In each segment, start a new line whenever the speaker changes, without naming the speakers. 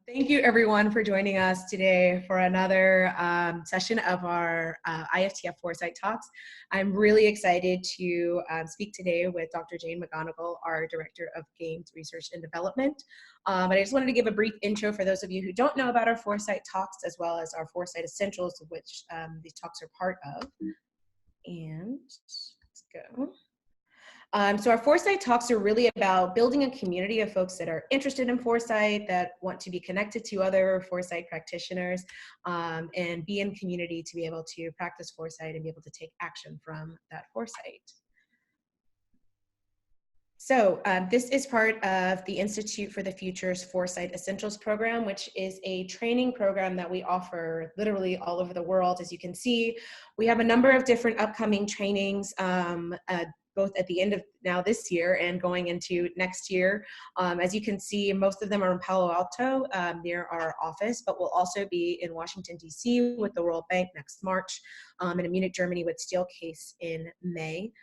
Thank you everyone for joining us today for another session of our IFTF Foresight Talks. I'm really excited to speak today with Dr. Jane McGonigal, our Director of Games Research and Development. But I just wanted to give a brief intro for those of you who don't know about our Foresight Talks, as well as our Foresight Essentials, of which these talks are part of. And let's go. So our Foresight Talks are really about building a community of folks that are interested in foresight, that want to be connected to other foresight practitioners, and be in community to be able to practice foresight and be able to take action from that foresight. So this is part of the Institute for the Future's Foresight Essentials program, which is a training program that we offer literally all over the world. As you can see, we have a number of different upcoming trainings, both at the end of now this year and going into next year. As you can see, most of them are in Palo Alto near our office, but we'll also be in Washington, D.C. with the World Bank next March, and in Munich, Germany with Steelcase in May.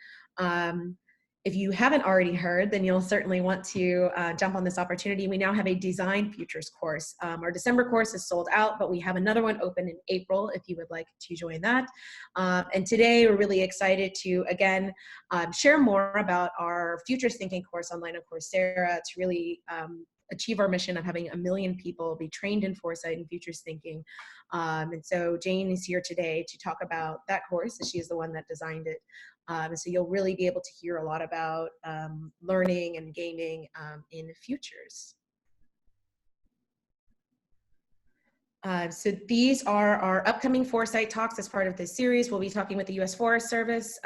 If you haven't already heard, then you'll certainly want to jump on this opportunity. We now have a Design Futures course. Our December course is sold out, but we have another one open in April if you would like to join that. And today we're really excited to, again, share more about our Futures Thinking course online on Coursera to really achieve our mission of having 1 million people be trained in foresight and futures thinking. And so Jane is here today to talk about that course, as she is the one that designed it. So you'll really be able to hear a lot about learning and gaming in futures. So these are our upcoming Foresight Talks as part of this series. We'll be talking with the U.S. Forest Service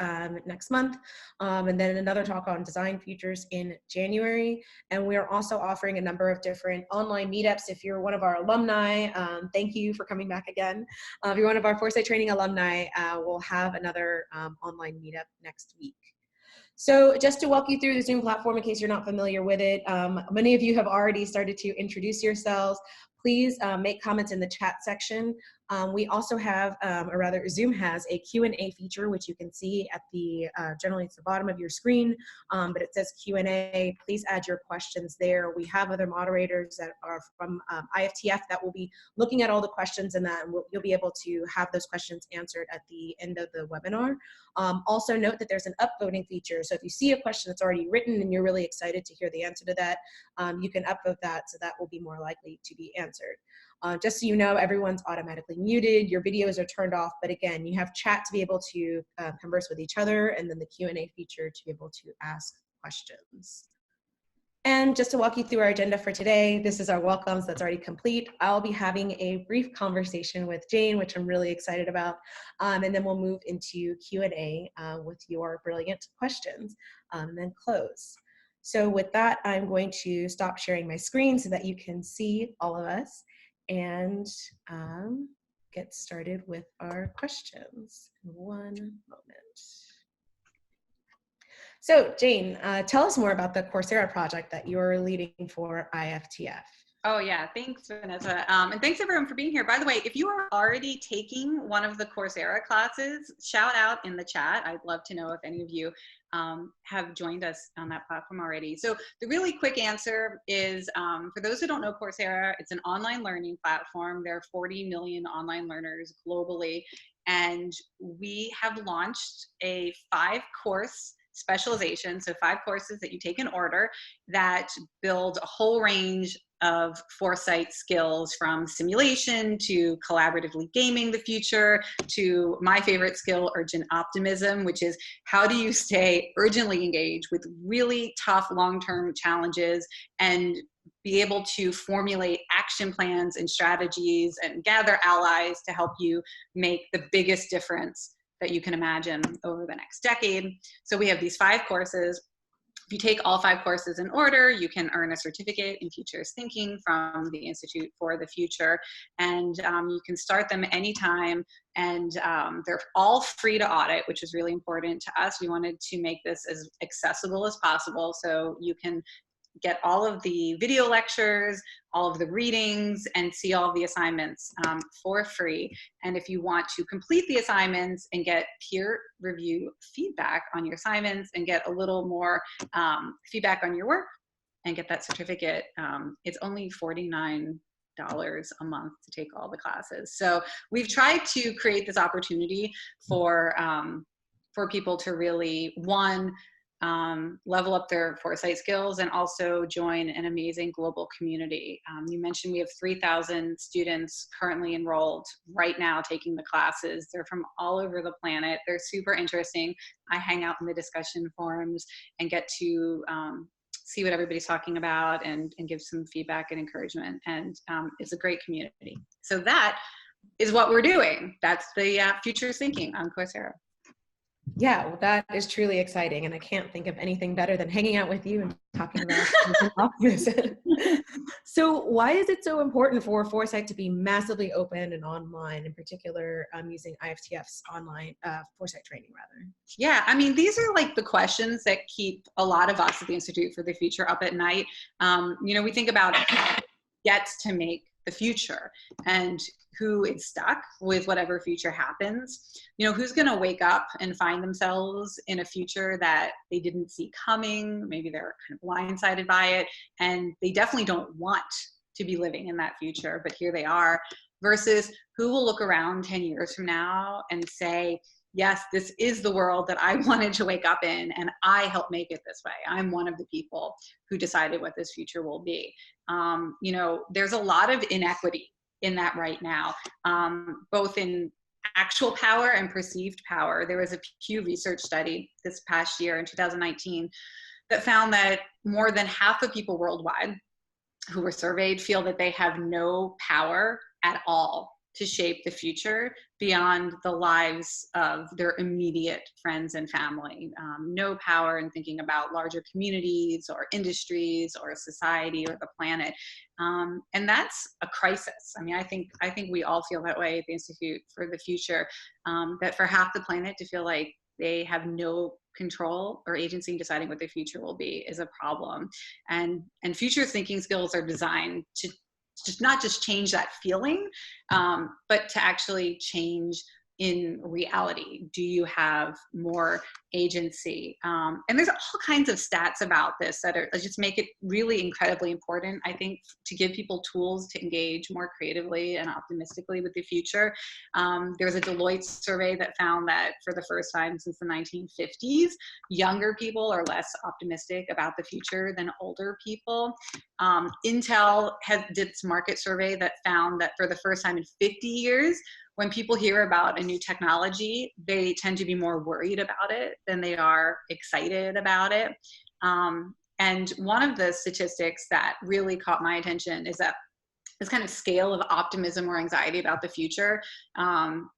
next month, and then another talk on design futures in January. And we are also offering a number of different online meetups. If you're one of our alumni, thank you for coming back again. If you're one of our Foresight Training alumni, we'll have another online meetup next week. So just to walk you through the Zoom platform in case you're not familiar with it, many of you have already started to introduce yourselves. Please make comments in the chat section. We also have, or rather Zoom has a Q&A feature, which you can see at the, generally it's the bottom of your screen, but it says Q&A. Please add your questions there. We have other moderators that are from IFTF that will be looking at all the questions, and that you'll be able to have those questions answered at the end of the webinar. Also note that there's an upvoting feature. So if you see a question that's already written and you're really excited to hear the answer to that, you can upvote that, so that will be more likely to be answered. Just so you know, everyone's automatically muted, your videos are turned off, but again, you have chat to be able to converse with each other, and then the Q&A feature to be able to ask questions. And just to walk you through our agenda for today, this is our welcomes that's already complete. I'll be having a brief conversation with Jane, which I'm really excited about, and then we'll move into Q&A with your brilliant questions, and then close. So with that, I'm going to stop sharing my screen so that you can see all of us and get started with our questions. One moment. So Jane, tell us more about the Coursera project that you're leading for IFTF.
Oh yeah, thanks Vanessa. And thanks everyone for being here. By the way, if you are already taking one of the Coursera classes, shout out in the chat. I'd love to know if any of you have joined us on that platform already. So the really quick answer is, for those who don't know Coursera, it's an online learning platform. There are 40 million online learners globally. And we have launched a 5-course specialization, so 5 courses that you take in order that build a whole range of foresight skills, from simulation to collaboratively gaming the future to my favorite skill, urgent optimism, which is how do you stay urgently engaged with really tough long-term challenges and be able to formulate action plans and strategies and gather allies to help you make the biggest difference that you can imagine over the next decade. So we have these 5 courses. If you take all 5 courses in order, you can earn a certificate in futures thinking from the Institute for the Future. And you can start them anytime. And they're all free to audit, which is really important to us. We wanted to make this as accessible as possible, so you can get all of the video lectures, all of the readings, and see all of the assignments for free. And if you want to complete the assignments and get peer review feedback on your assignments and get a little more feedback on your work, and get that certificate. It's only $49 a month to take all the classes. So we've tried to create this opportunity for people to really, one, level up their foresight skills and also join an amazing global community. You mentioned we have 3,000 students currently enrolled right now taking the classes. They're from all over the planet. They're super interesting. I hang out in the discussion forums and get to see what everybody's talking about and give some feedback and encouragement. And it's a great community. So that is what we're doing. That's the Futures Thinking on Coursera.
Yeah, well, that is truly exciting. And I can't think of anything better than hanging out with you and talking about optimism. So why is it so important for Foresight to be massively open and online, in particular using IFTF's online Foresight training rather?
Yeah, I mean, these are like the questions that keep a lot of us at the Institute for the Future up at night. We think about gets to make the future and who is stuck with whatever future happens. Who's going to wake up and find themselves in a future that they didn't see coming. Maybe they're kind of blindsided by it, and they definitely don't want to be living in that future, but here they are, versus who will look around 10 years from now and say, yes, this is the world that I wanted to wake up in, and I helped make it this way. I'm one of the people who decided what this future will be. There's a lot of inequity in that right now, both in actual power and perceived power. There was a Pew Research study this past year in 2019 that found that more than half of people worldwide who were surveyed feel that they have no power at all to shape the future beyond the lives of their immediate friends and family. No power in thinking about larger communities or industries or society or the planet. And that's a crisis. I mean, I think we all feel that way at the Institute for the Future, that for half the planet to feel like they have no control or agency in deciding what the future will be is a problem. And future thinking skills are designed to not just change that feeling, but to actually change in reality. Do you have more agency? And there's all kinds of stats about this that just make it really incredibly important, I think, to give people tools to engage more creatively and optimistically with the future. There was a Deloitte survey that found that for the first time since the 1950s, younger people are less optimistic about the future than older people. Intel did its market survey that found that for the first time in 50 years, when people hear about a new technology, they tend to be more worried about it than they are excited about it. And one of the statistics that really caught my attention is that this kind of scale of optimism or anxiety about the future,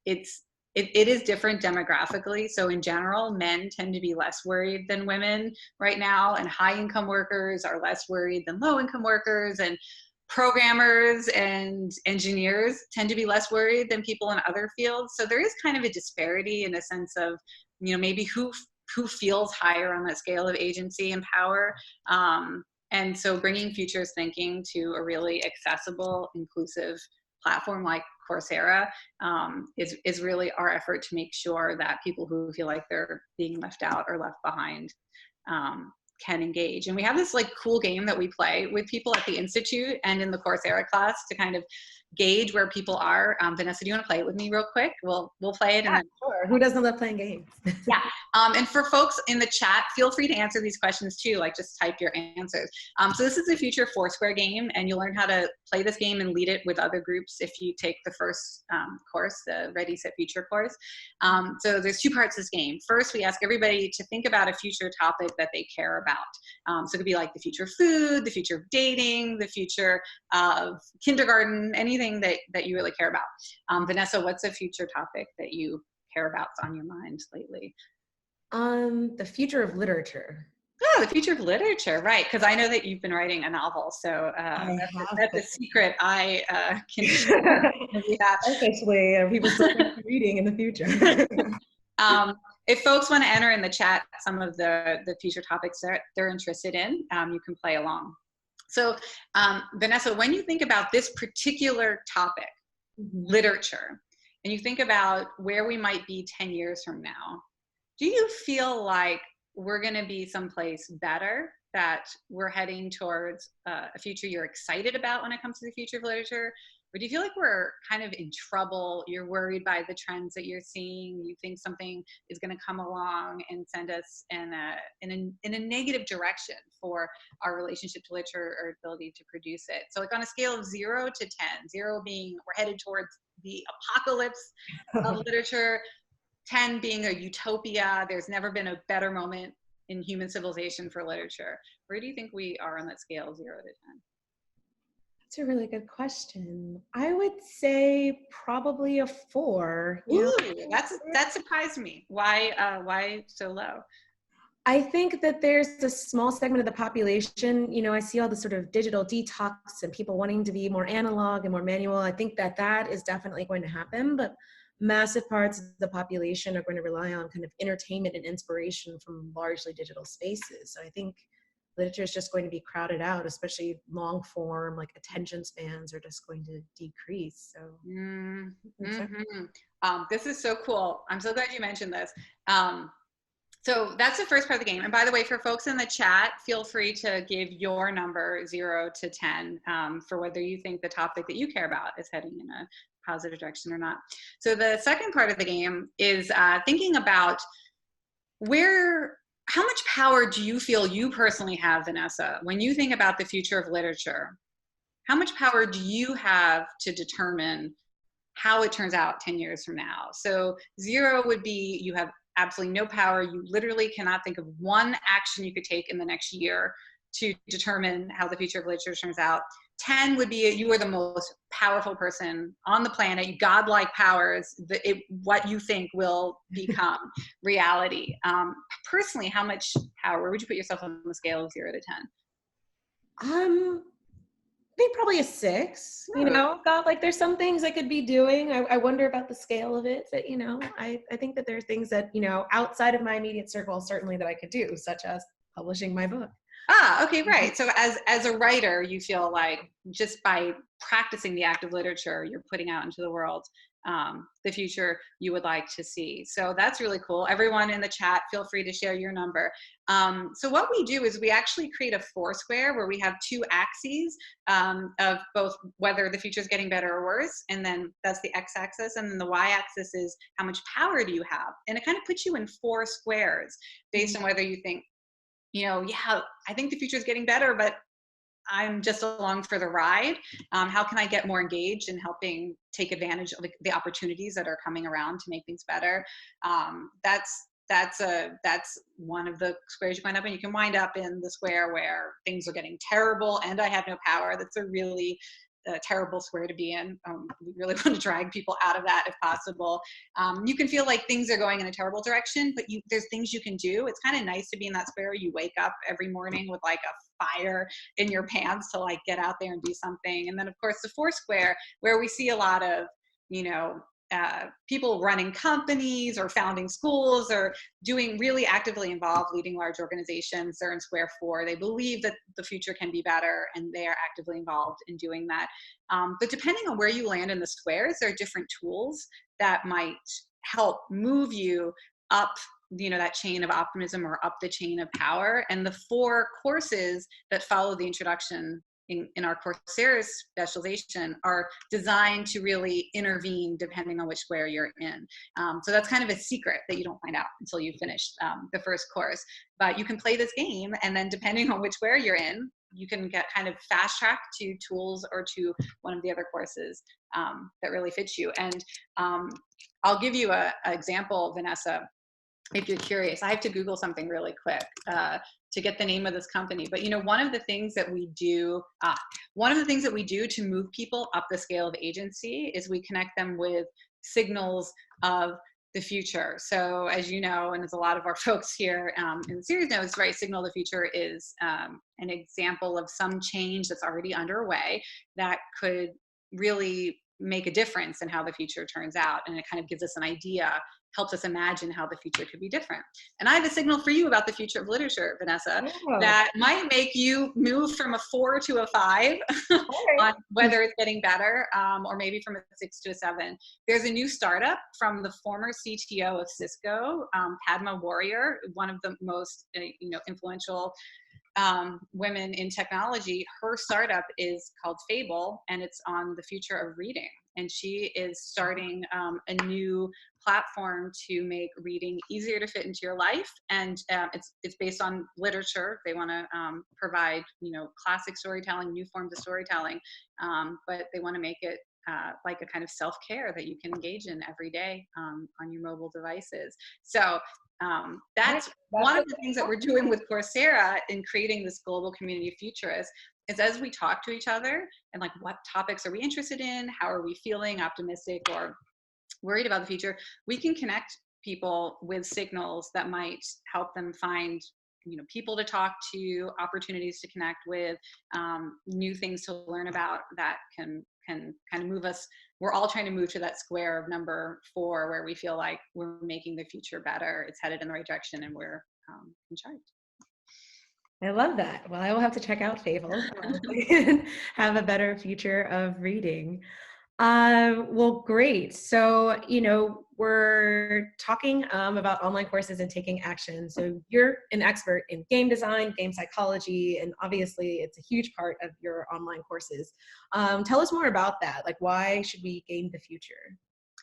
it is different demographically. So in general, men tend to be less worried than women right now, and high income workers are less worried than low income workers, and programmers and engineers tend to be less worried than people in other fields. So there is kind of a disparity in a sense of, maybe who feels higher on that scale of agency and power. And so bringing futures thinking to a really accessible, inclusive platform like Coursera is really our effort to make sure that people who feel like they're being left out or left behind can engage. And we have this like cool game that we play with people at the Institute and in the Coursera class to kind of gauge where people are. Vanessa, do you want to play it with me real quick? We'll play it.
Yeah, and then sure. Who doesn't love playing games?
Yeah. And for folks in the chat, feel free to answer these questions too, like just type your answers. So this is the Future Foursquare game, and you'll learn how to play this game and lead it with other groups if you take the first course, the Ready, Set, Future course. So there's two parts to this game. First, we ask everybody to think about a future topic that they care about. So it could be like the future of food, the future of dating, the future of kindergarten, anything that you really care about. Vanessa, what's a future topic that you care about on your mind lately?
The future of literature.
Oh, the future of literature, right? Because I know that you've been writing a novel, so that's a secret I can share.
Especially people still reading in the future.
If folks want to enter in the chat some of the future topics that they're interested in, you can play along. So, Vanessa, when you think about this particular topic, literature, and you think about where we might be 10 years from now, do you feel like we're going to be someplace better that we're heading towards a future you're excited about when it comes to the future of literature? Or do you feel like we're kind of in trouble? You're worried by the trends that you're seeing. You think something is going to come along and send us in a negative direction for our relationship to literature or ability to produce it. So like on a scale of 0 to 10, 0 being we're headed towards the apocalypse of literature, 10 being a utopia, there's never been a better moment in human civilization for literature. Where do you think we are on that scale, 0 to 10?
That's a really good question. I would say probably a 4.
Ooh, that surprised me. Why so low?
I think that there's a small segment of the population, I see all the sort of digital detox and people wanting to be more analog and more manual. I think that that is definitely going to happen, but massive parts of the population are going to rely on kind of entertainment and inspiration from largely digital spaces. So I think literature is just going to be crowded out, especially long form, like attention spans are just going to decrease. So
this is so cool. I'm so glad you mentioned this. So that's the first part of the game. And by the way, for folks in the chat, feel free to give your number 0 to 10 for whether you think the topic that you care about is heading in a positive direction or not. So the second part of the game is thinking about how much power do you feel you personally have, Vanessa, when you think about the future of literature? How much power do you have to determine how it turns out 10 years from now? So 0 would be you have absolutely no power. You literally cannot think of one action you could take in the next year to determine how the future of literature turns out. 10 would be you are the most powerful person on the planet, you godlike powers, what you think will become reality. Personally, how much power, where would you put yourself on the scale of 0 to 10?
I think probably a 6, God, like there's some things I could be doing. I wonder about the scale of it, but I think that there are things that, outside of my immediate circle, certainly that I could do, such as publishing my book.
Okay, right. So as a writer, you feel like just by practicing the act of literature, you're putting out into the world the future you would like to see. So that's really cool. Everyone in the chat, feel free to share your number. So what we do is we actually create a 4-square where we have 2 axes of both whether the future is getting better or worse, and then that's the x-axis, and then the y-axis is how much power do you have, and it kind of puts you in 4 squares based on whether you think, yeah, I think the future is getting better, but I'm just along for the ride. How can I get more engaged in helping take advantage of the opportunities that are coming around to make things better? That's one of the squares you wind up in. You can wind up in the square where things are getting terrible and I have no power. That's a really terrible square to be in. We really want to drag people out of that if possible. You can feel like things are going in a terrible direction, but there's things you can do. It's kind of nice to be in that square. You wake up every morning with like a fire in your pants to like get out there and do something. And then of course the 4-square where we see a lot of, people running companies or founding schools or doing really actively involved, leading large organizations. They're in square 4. They believe that the future can be better and they are actively involved in doing that. But depending on where you land in the squares, there are different tools that might help move you up that chain of optimism or up the chain of power. And the 4 courses that follow the introduction in our Coursera specialization are designed to really intervene depending on which square you're in. So that's kind of a secret that you don't find out until you finish the first course. But you can play this game, and then depending on which square you're in, you can get kind of fast track to tools or to one of the other courses that really fits you. And I'll give you an example, Vanessa, if you're curious. I have to Google something really quick to get the name of this company. But one of the things that we do, to move people up the scale of agency is we connect them with signals of the future. So as you know, and as a lot of our folks here in the series knows, right, signal of the future is an example of some change that's already underway that could really make a difference in how the future turns out. And it kind of gives us an idea, helps us imagine how the future could be different. And I have a signal for you about the future of literature, Vanessa, that might make you move from a 4 to a 5 on whether it's getting better, or maybe from a 6 to a 7. There's a new startup from the former CTO of Cisco, Padma Warrior, one of the most influential women in technology. Her startup is called Fable, and it's on the future of reading. And she is starting a new platform to make reading easier to fit into your life. And it's based on literature. They want to provide, classic storytelling, new forms of storytelling, but they want to make it like a kind of self-care that you can engage in every day on your mobile devices. So that's one of the things that we're doing with Coursera in creating this global community of futurists, is as we talk to each other and like, what topics are we interested in? How are we feeling, optimistic or worried about the future? We can connect people with signals that might help them find, people to talk to, opportunities to connect with, new things to learn about that can kind of move us. We're all trying to move to that square of number 4, where we feel like we're making the future better. It's headed in the right direction, and we're in charge.
I love that. Well, I will have to check out Fable have a better future of reading. Well, great. So, we're talking about online courses and taking action. So you're an expert in game design, game psychology, and obviously it's a huge part of your online courses. Tell us more about that. Like, why should we game the future?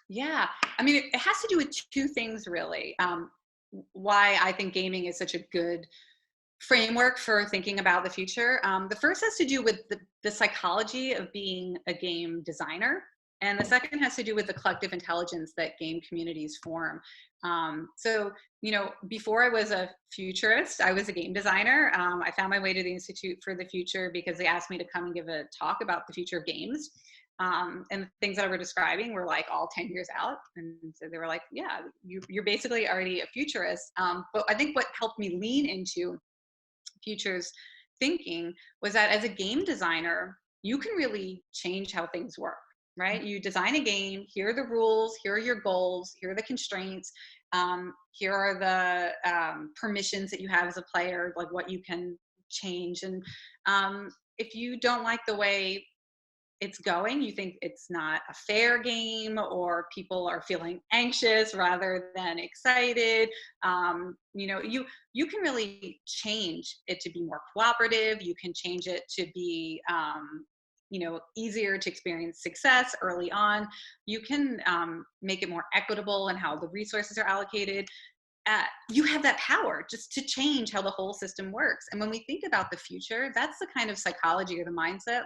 Yeah, I mean, it has to do with 2 things, really. Why I think gaming is such a good framework for thinking about the future. The first has to do with the psychology of being a game designer. And the second has to do with the collective intelligence that game communities form. So, before I was a futurist, I was a game designer. I found my way to the Institute for the Future because they asked me to come and give a talk about the future of games. And the things that I were describing were like all 10 years out. And so they were like, yeah, you're basically already a futurist. But I think what helped me lean into futures thinking was that as a game designer, you can really change how things work, right? You design a game, here are the rules, here are your goals, here are the constraints, here are the permissions that you have as a player, like what you can change. And if you don't like the way it's going, you think it's not a fair game, or people are feeling anxious rather than excited, you can really change it to be more cooperative. You can change it to be easier to experience success early on. You can make it more equitable in how the resources are allocated. You have that power just to change how the whole system works. And when we think about the future, that's the kind of psychology or the mindset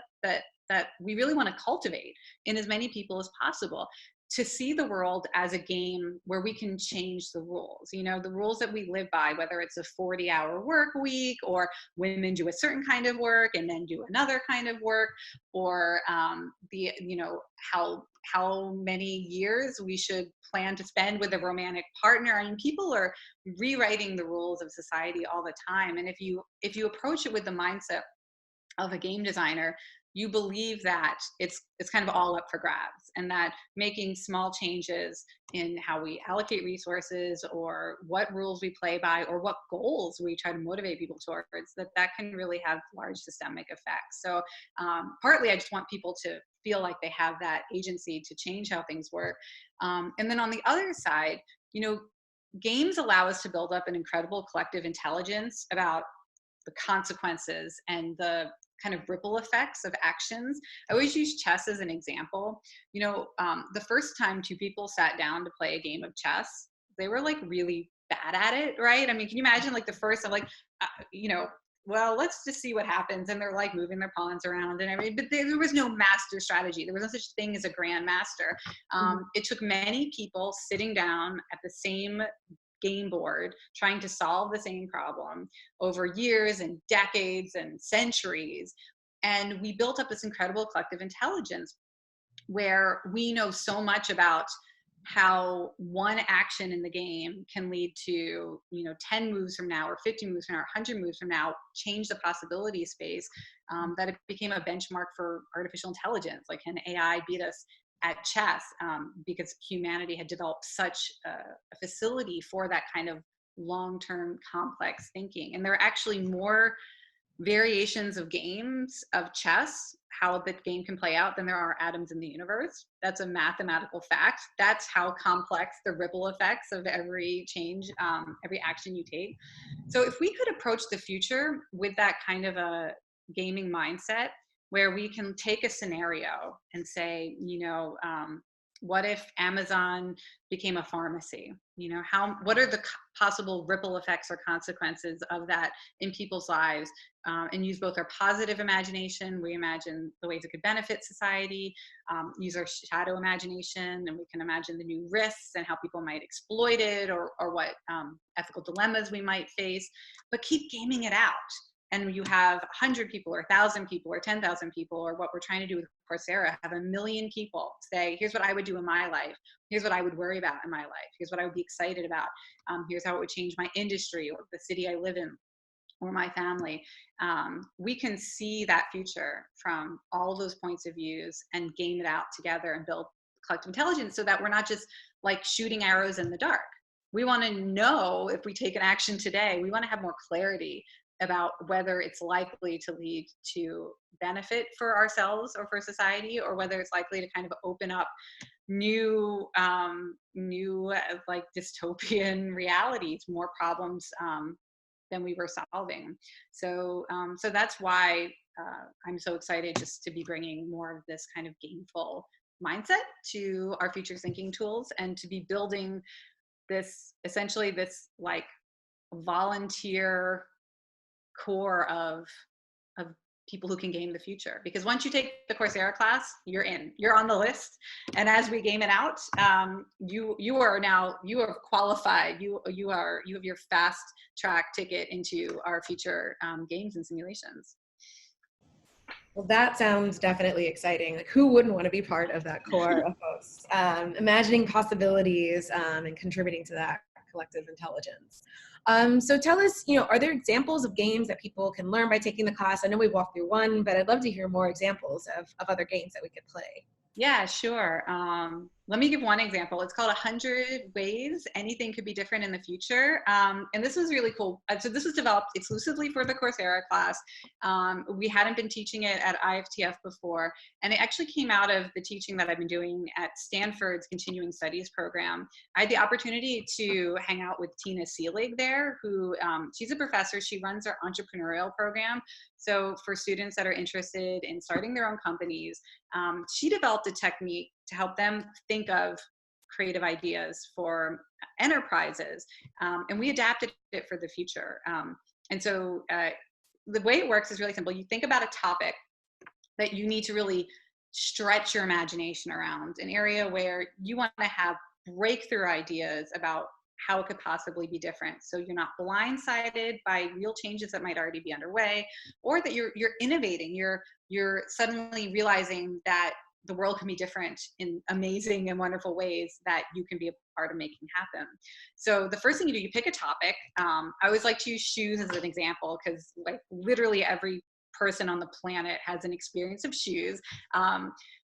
that we really want to cultivate in as many people as possible, to see the world as a game where we can change the rules, the rules that we live by, whether it's a 40-hour work week, or women do a certain kind of work and then do another kind of work, or how many years we should plan to spend with a romantic partner. I mean, people are rewriting the rules of society all the time. And if you approach it with the mindset of a game designer, you believe that it's kind of all up for grabs, and that making small changes in how we allocate resources, or what rules we play by, or what goals we try to motivate people towards, that can really have large systemic effects. So partly I just want people to feel like they have that agency to change how things work. And then on the other side, games allow us to build up an incredible collective intelligence about the consequences and the kind of ripple effects of actions. I always use chess as an example. The first time 2 people sat down to play a game of chess, they were like really bad at it, right? I mean, can you imagine like the first, I'm like, well, let's just see what happens. And they're like moving their pawns around and everything, but there was no master strategy. There was no such thing as a grandmaster. It took many people sitting down at the same game board, trying to solve the same problem over years and decades and centuries. And we built up this incredible collective intelligence where we know so much about how one action in the game can lead to 10 moves from now, or 50 moves from now, or 100 moves from now, change the possibility space, that it became a benchmark for artificial intelligence. Like, can AI beat us at chess, because humanity had developed such a facility for that kind of long-term complex thinking. And there are actually more variations of games of chess, how the game can play out, than there are atoms in the universe. That's a mathematical fact. That's how complex the ripple effects of every change, every action you take. So if we could approach the future with that kind of a gaming mindset, where we can take a scenario and say, what if Amazon became a pharmacy? What are the possible ripple effects or consequences of that in people's lives? And use both our positive imagination, we imagine the ways it could benefit society, use our shadow imagination, and we can imagine the new risks and how people might exploit it, or what ethical dilemmas we might face, but keep gaming it out. And you have 100 people or 1,000 people or 10,000 people, or what we're trying to do with Coursera, have 1 million people say, here's what I would do in my life. Here's what I would worry about in my life. Here's what I would be excited about. Here's how it would change my industry or the city I live in or my family. We can see that future from all of those points of views and game it out together and build collective intelligence, so that we're not just like shooting arrows in the dark. We want to know, if we take an action today, we want to have more clarity about whether it's likely to lead to benefit for ourselves or for society, or whether it's likely to kind of open up new like dystopian realities, more problems than we were solving. So that's why I'm so excited just to be bringing more of this kind of gameful mindset to our future thinking tools, and to be building this, essentially this like volunteer core of people who can game the future. Because once you take the Coursera class, you're on the list. And as we game it out, you are qualified. You have your fast track ticket into our future games and simulations.
Well, that sounds definitely exciting. Like, who wouldn't want to be part of that core of folks imagining possibilities and contributing to that collective intelligence? So tell us, are there examples of games that people can learn by taking the class? I know we walked through one, but I'd love to hear more examples of other games that we could play.
Yeah, sure. Let me give one example. It's called 100 Ways Anything Could Be Different in the Future. And this was really cool. So this was developed exclusively for the Coursera class. We hadn't been teaching it at IFTF before. And it actually came out of the teaching that I've been doing at Stanford's Continuing Studies program. I had the opportunity to hang out with Tina Seelig there, who she's a professor. She runs our entrepreneurial program. So for students that are interested in starting their own companies, she developed a technique to help them think of creative ideas for enterprises. And we adapted it for the future. And so the way it works is really simple. You think about a topic that you need to really stretch your imagination around, an area where you want to have breakthrough ideas about how it could possibly be different. So you're not blindsided by real changes that might already be underway, or that you're innovating. You're suddenly realizing that the world can be different in amazing and wonderful ways that you can be a part of making happen. So the first thing you do, you pick a topic. I always like to use shoes as an example, because like literally every person on the planet has an experience of shoes.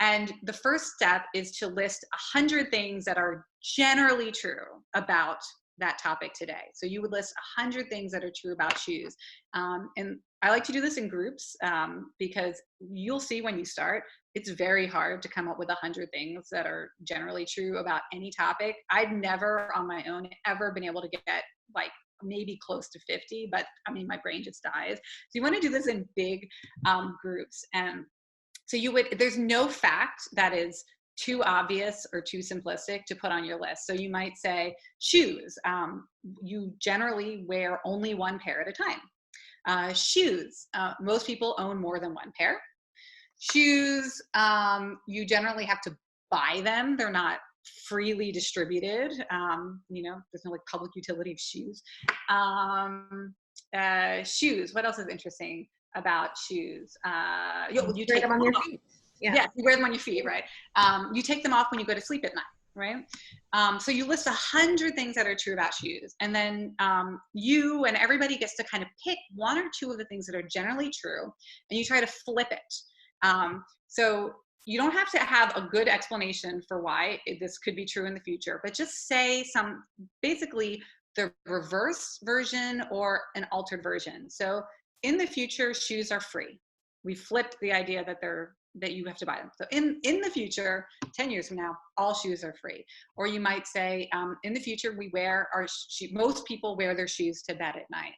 And the first step is to list 100 things that are generally true about that topic today. So you would list 100 things that are true about shoes. And I like to do this in groups because you'll see when you start, it's very hard to come up with 100 things that are generally true about any topic. I'd never on my own ever been able to get like maybe close to 50, but I mean, my brain just dies. So you want to do this in big groups. And so there's no fact that is too obvious or too simplistic to put on your list. So you might say shoes. You generally wear only one pair at a time. Shoes. Most people own more than one pair. Shoes, you generally have to buy them. They're not freely distributed. There's no like public utility of shoes. Shoes. What else is interesting about shoes? You take them on your feet. Yeah, you wear them on your feet, right? You take them off when you go to sleep at night, right? So you list 100 things that are true about shoes, and then you and everybody gets to kind of pick one or two of the things that are generally true, and you try to flip it. So you don't have to have a good explanation for why this could be true in the future, but just say basically the reverse version or an altered version. So in the future, shoes are free. We flipped the idea that you have to buy them. So in the future, 10 years from now, all shoes are free. Or you might say, in the future, we wear our most people wear their shoes to bed at night.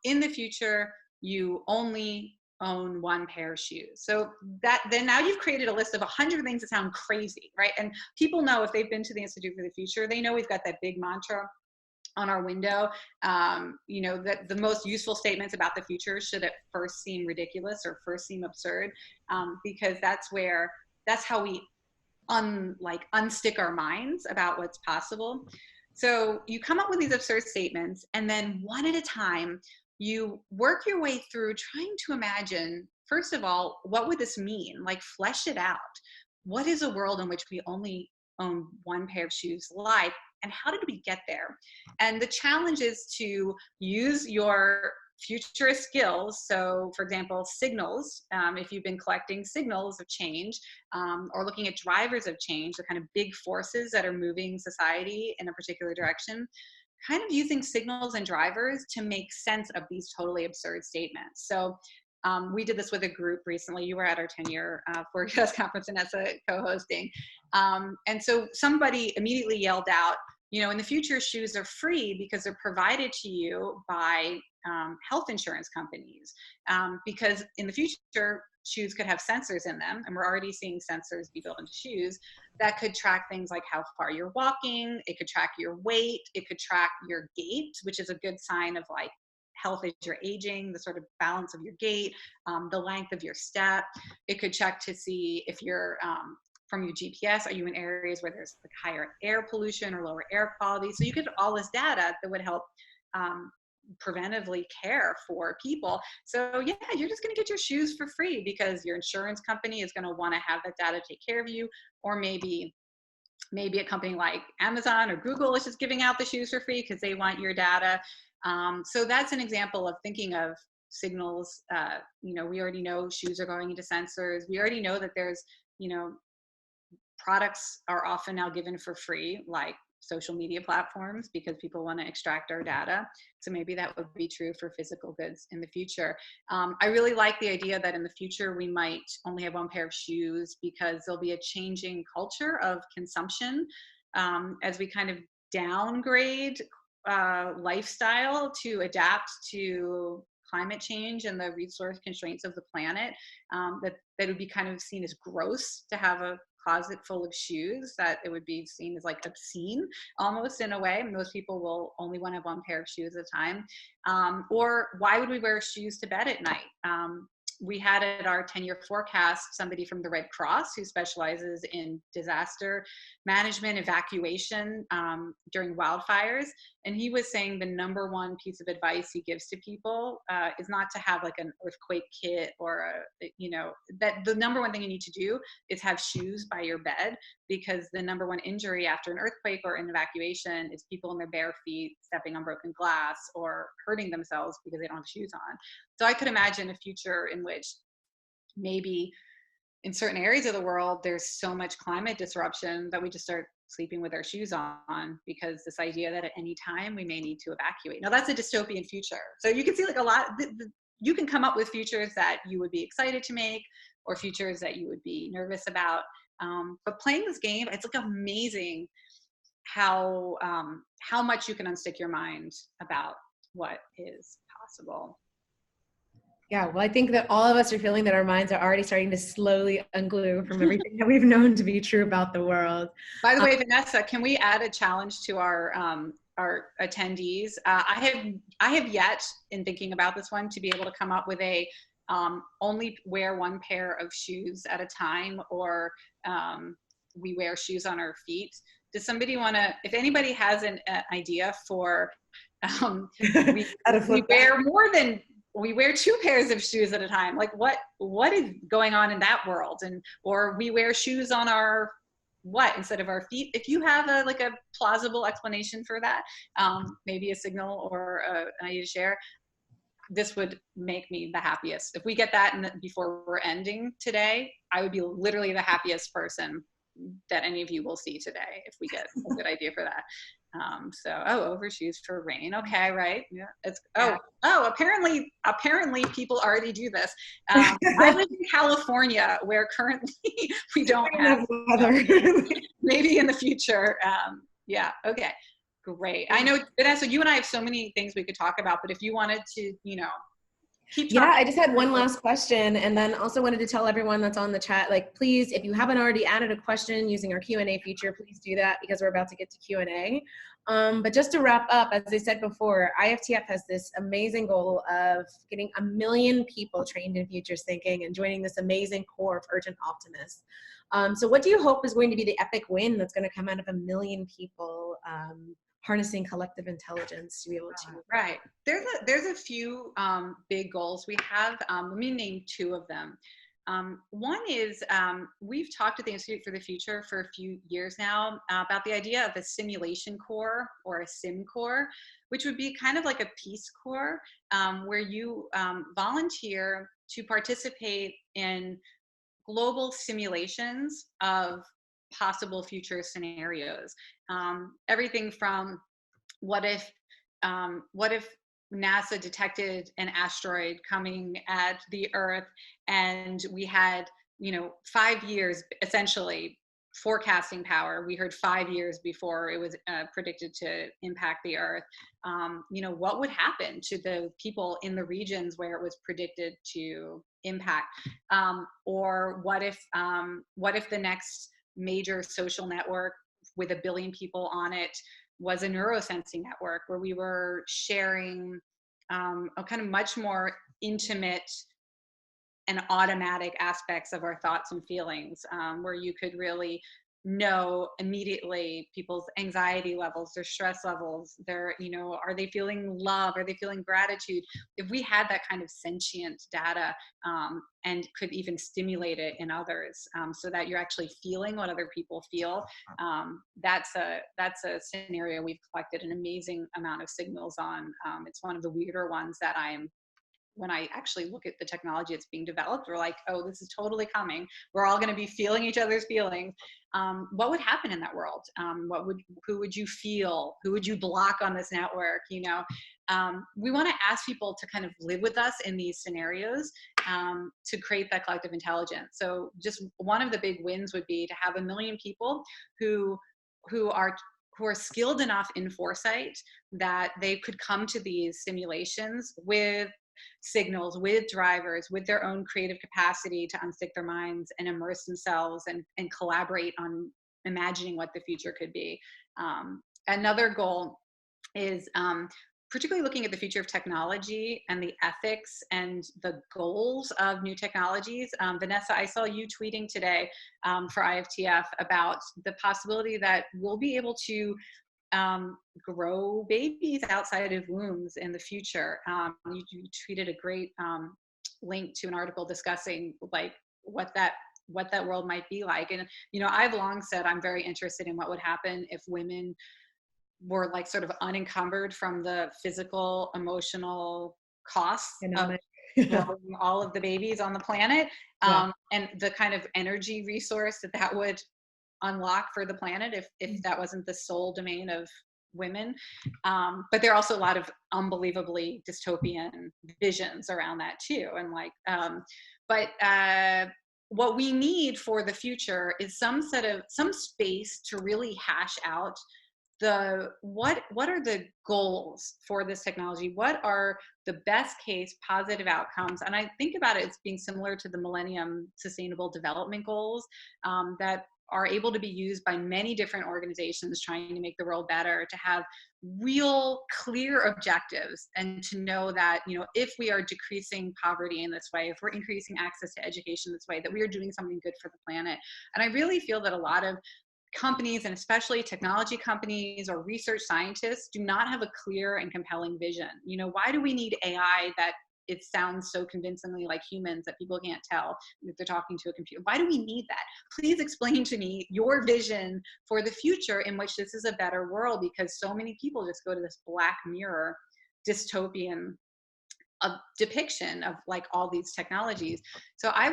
In the future, you only own one pair of shoes. So then now you've created a list of 100 things that sound crazy, right? And people know, if they've been to the Institute for the Future, they know we've got that big mantra on our window, that the most useful statements about the future should at first seem ridiculous or first seem absurd, because that's how we unstick our minds about what's possible. So you come up with these absurd statements, and then one at a time, you work your way through trying to imagine, first of all, what would this mean? Like, flesh it out. What is a world in which we only own one pair of shoes like, and how did we get there? And the challenge is to use your futurist skills. So, for example, signals, if you've been collecting signals of change, or looking at drivers of change, the kind of big forces that are moving society in a particular direction, kind of using signals and drivers to make sense of these totally absurd statements. So we did this with a group recently. You were at our 10-year Forecast conference, Vanessa, co-hosting. And so somebody immediately yelled out, in the future, shoes are free because they're provided to you by health insurance companies. Because in the future, shoes could have sensors in them, and we're already seeing sensors be built into shoes that could track things like how far you're walking. It could track your weight. It could track your gait, which is a good sign of like health as you're aging, the sort of balance of your gait, the length of your step. It could check to see if you're, from your GPS, are you in areas where there's like higher air pollution or lower air quality? So you get all this data that would help preventively care for people. So yeah, you're just going to get your shoes for free because your insurance company is going to want to have that data take care of you. Or maybe a company like Amazon or Google is just giving out the shoes for free because they want your data. So that's an example of thinking of signals. We already know shoes are going into sensors. We already know that there's, products are often now given for free, like social media platforms, because people want to extract our data. So maybe that would be true for physical goods in the future. I really like the idea that in the future we might only have one pair of shoes because there'll be a changing culture of consumption as we kind of downgrade lifestyle to adapt to climate change and the resource constraints of the planet. That would be kind of seen as gross to have a closet full of shoes, that it would be seen as like obscene almost in a way. Most people will only want to have one pair of shoes at a time. Or why would we wear shoes to bed at night? We had at our 10-year forecast somebody from the Red Cross who specializes in disaster management, evacuation during wildfires. And he was saying the number one piece of advice he gives to people is not to have like an earthquake kit or that the number one thing you need to do is have shoes by your bed, because the number one injury after an earthquake or an evacuation is people in their bare feet stepping on broken glass or hurting themselves because they don't have shoes on. So I could imagine a future in which maybe in certain areas of the world, there's so much climate disruption that we just start sleeping with our shoes on, because this idea that at any time we may need to evacuate. Now that's a dystopian future. So you can see like a lot, you can come up with futures that you would be excited to make or futures that you would be nervous about. But playing this game, it's like amazing how much you can unstick your mind about what is possible.
Yeah, well, I think that all of us are feeling that our minds are already starting to slowly unglue from everything that we've known to be true about the world.
By the way, Vanessa, can we add a challenge to our attendees? I have yet, in thinking about this one, to be able to come up with a only wear one pair of shoes at a time, or we wear shoes on our feet. Does somebody want to, if anybody has an idea for, we wear two pairs of shoes at a time. Like what is going on in that world? Or we wear shoes on our instead of our feet? If you have a plausible explanation for that, maybe a signal or an idea to share, this would make me the happiest. If we get that before we're ending today, I would be literally the happiest person that any of you will see today if we get a good idea for that. Overshoes for rain. Okay, right. Yeah.
Yeah.
Apparently people already do this. I live in California where currently we don't have
weather.
maybe in the future. Yeah. Okay. Great. I know, Vanessa, you and I have so many things we could talk about, but if you wanted to, keep
Yeah,
talking.
I just had one last question, and then also wanted to tell everyone that's on the chat, like, please, if you haven't already added a question using our Q&A feature, please do that because we're about to get to Q&A. But just to wrap up, as I said before, IFTF has this amazing goal of getting 1 million people trained in futures thinking and joining this amazing core of urgent optimists. So what do you hope is going to be the epic win that's going to come out of 1 million people harnessing collective intelligence to be able to?
Right. There's a few big goals we have. Let me name two of them. One is we've talked at the Institute for the Future for a few years now about the idea of a simulation core or a sim core, which would be kind of like a Peace Corps where you volunteer to participate in global simulations of possible future scenarios. Everything from what if NASA detected an asteroid coming at the Earth and we had 5 years essentially forecasting power. We heard 5 years before it was predicted to impact the Earth. What would happen to the people in the regions where it was predicted to impact? Or what if the next major social network with 1 billion people on it was a neurosensing network where we were sharing a kind of much more intimate and automatic aspects of our thoughts and feelings, where you could really know immediately people's anxiety levels, their stress levels, are they feeling love? Are they feeling gratitude? If we had that kind of sentient data and could even stimulate it in others so that you're actually feeling what other people feel, that's a scenario we've collected an amazing amount of signals on. It's one of the weirder ones that when I actually look at the technology that's being developed, we're like, oh, this is totally coming. We're all going to be feeling each other's feelings. What would happen in that world? Who would you feel? Who would you block on this network? We want to ask people to kind of live with us in these scenarios to create that collective intelligence. So just one of the big wins would be to have 1 million people who are skilled enough in foresight that they could come to these simulations with signals, with drivers, with their own creative capacity to unstick their minds and immerse themselves and collaborate on imagining what the future could be. Another goal is particularly looking at the future of technology and the ethics and the goals of new technologies. Vanessa, I saw you tweeting today for IFTF about the possibility that we'll be able to grow babies outside of wombs in the future. You tweeted a great link to an article discussing like what that world might be like. And I've long said I'm very interested in what would happen if women were like sort of unencumbered from the physical, emotional costs of growing all of the babies on the planet, and the kind of energy resource that would unlock for the planet if that wasn't the sole domain of women. But there are also a lot of unbelievably dystopian visions around that too. And what we need for the future is some space to really hash out what are the goals for this technology? What are the best case positive outcomes? And I think about it as being similar to the Millennium Sustainable Development Goals that are able to be used by many different organizations trying to make the world better, to have real clear objectives, and to know that if we are decreasing poverty in this way, if we're increasing access to education this way, that we are doing something good for the planet. And I really feel that a lot of companies, and especially technology companies or research scientists, do not have a clear and compelling vision. Why do we need AI that it sounds so convincingly like humans that people can't tell if they're talking to a computer? Why do we need that? Please explain to me your vision for the future in which this is a better world, because so many people just go to this Black Mirror dystopian depiction of like all these technologies. So I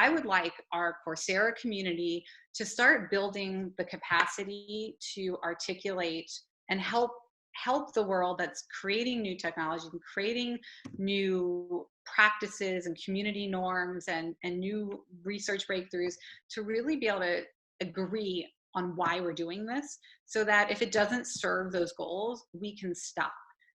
would like our Coursera community to start building the capacity to articulate and help the world that's creating new technology and creating new practices and community norms and new research breakthroughs to really be able to agree on why we're doing this, so that if it doesn't serve those goals, we can stop.